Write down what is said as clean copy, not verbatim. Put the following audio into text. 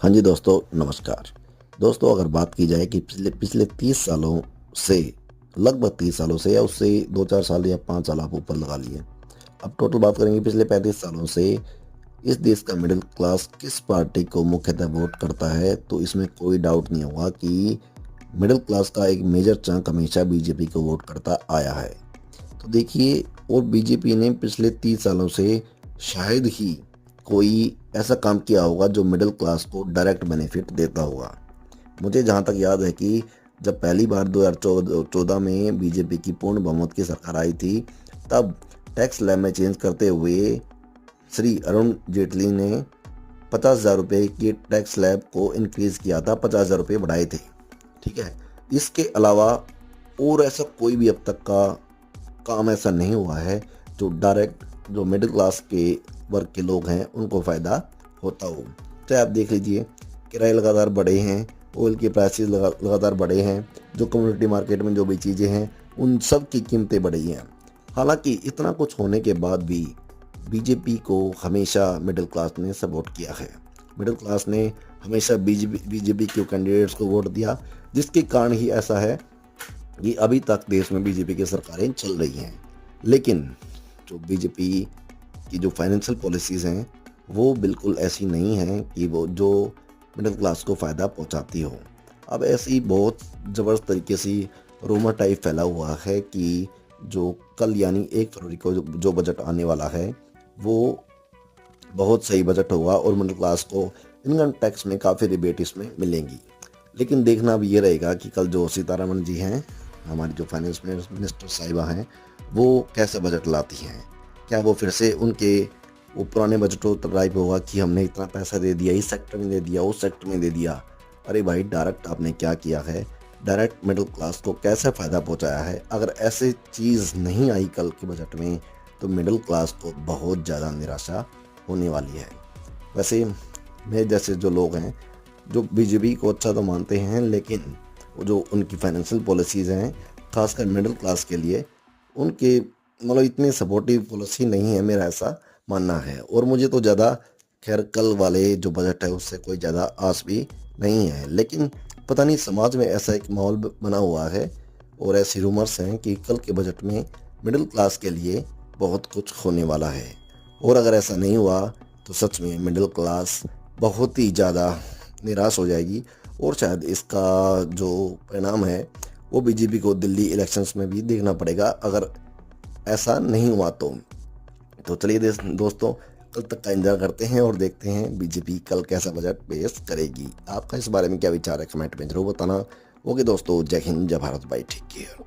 हाँ जी दोस्तों, नमस्कार। दोस्तों, अगर बात की जाए कि पिछले पिछले 30 सालों से, लगभग 30 सालों से या उससे 2-4 साल या 5 साल आप ऊपर लगा लिए। अब टोटल बात करेंगे पिछले 35 सालों से इस देश का मिडिल क्लास किस पार्टी को मुख्यतः वोट करता है, तो इसमें कोई डाउट नहीं होगा कि मिडिल क्लास का एक मेजर चंक हमेशा बीजेपी को वोट करता आया है। तो देखिए, और बीजेपी ने पिछले 30 सालों से शायद ही कोई ऐसा काम किया होगा जो मिडिल क्लास को डायरेक्ट बेनिफिट देता होगा। मुझे जहाँ तक याद है कि जब पहली बार 2014 में बीजेपी की पूर्ण बहुमत की सरकार आई थी, तब टैक्स स्लैब में चेंज करते हुए श्री अरुण जेटली ने 50,000 रुपये की टैक्स स्लैब को इंक्रीज किया था, 50,000 रुपये बढ़ाए थे। ठीक है। इसके अलावा और ऐसा कोई भी अब तक का काम ऐसा नहीं हुआ है जो डायरेक्ट जो मिडिल क्लास के वर्ग के लोग हैं उनको फ़ायदा होता हो। चाहे आप देख लीजिए, किराए लगातार बढ़े हैं, ऑयल के प्राइसेस लगातार बढ़े हैं, जो कम्युनिटी मार्केट में जो भी चीज़ें हैं उन सब की कीमतें बढ़ी हैं। हालांकि इतना कुछ होने के बाद भी बीजेपी को हमेशा मिडिल क्लास ने सपोर्ट किया है। मिडिल क्लास ने हमेशा बीजेपी के कैंडिडेट्स को वोट दिया, जिसके कारण ही ऐसा है कि अभी तक देश में बीजेपी की सरकारें चल रही हैं। लेकिन जो बीजेपी की जो फाइनेंशियल पॉलिसीज़ हैं वो बिल्कुल ऐसी नहीं हैं कि वो जो मिडिल क्लास को फ़ायदा पहुंचाती हो। अब ऐसी बहुत ज़बरदस्त तरीके से रूमर टाइप फैला हुआ है कि जो कल यानी 1 फरवरी को जो बजट आने वाला है वो बहुत सही बजट होगा और मिडिल क्लास को इनकम टैक्स में काफ़ी रिबेट इसमें मिलेंगी। लेकिन देखना भी ये रहेगा कि कल जो सीतारमण जी हैं, हमारी जो फाइनेंस मिनिस्टर साहिबा हैं, वो कैसे बजट लाती हैं। क्या वो फिर से उनके वो पुराने बजटों टाइप होगा कि हमने इतना पैसा दे दिया, इस सेक्टर में दे दिया, उस सेक्टर में दे दिया। अरे भाई, डायरेक्ट आपने क्या किया है, डायरेक्ट मिडिल क्लास को कैसे फ़ायदा पहुंचाया है। अगर ऐसी चीज़ नहीं आई कल के बजट में तो मिडिल क्लास को बहुत ज़्यादा निराशा होने वाली है। वैसे मेरे जैसे जो लोग हैं, जो बीजेपी को अच्छा तो मानते हैं, लेकिन वो जो उनकी फाइनेंशियल पॉलिसीज़ हैं खासकर मिडिल क्लास के लिए, उनके मतलब इतनी सपोर्टिव पॉलिसी नहीं है, मेरा ऐसा मानना है। और मुझे तो ज़्यादा खैर कल वाले जो बजट है उससे कोई ज़्यादा आस भी नहीं है। लेकिन पता नहीं समाज में ऐसा एक माहौल बना हुआ है और ऐसी रूमर्स हैं कि कल के बजट में मिडिल क्लास के लिए बहुत कुछ होने वाला है। और अगर ऐसा नहीं हुआ तो सच में मिडिल क्लास बहुत ही ज़्यादा निराश हो जाएगी और शायद इसका जो परिणाम है वो बीजेपी को दिल्ली इलेक्शंस में भी देखना पड़ेगा, अगर ऐसा नहीं हुआ तो चलिए दोस्तों, कल तक का इंतजार करते हैं और देखते हैं बीजेपी कल कैसा बजट पेश करेगी। आपका इस बारे में क्या विचार है, कमेंट में जरूर बताना। ओके दोस्तों, जय हिंद, जय भारत, बाय, टेक केयर।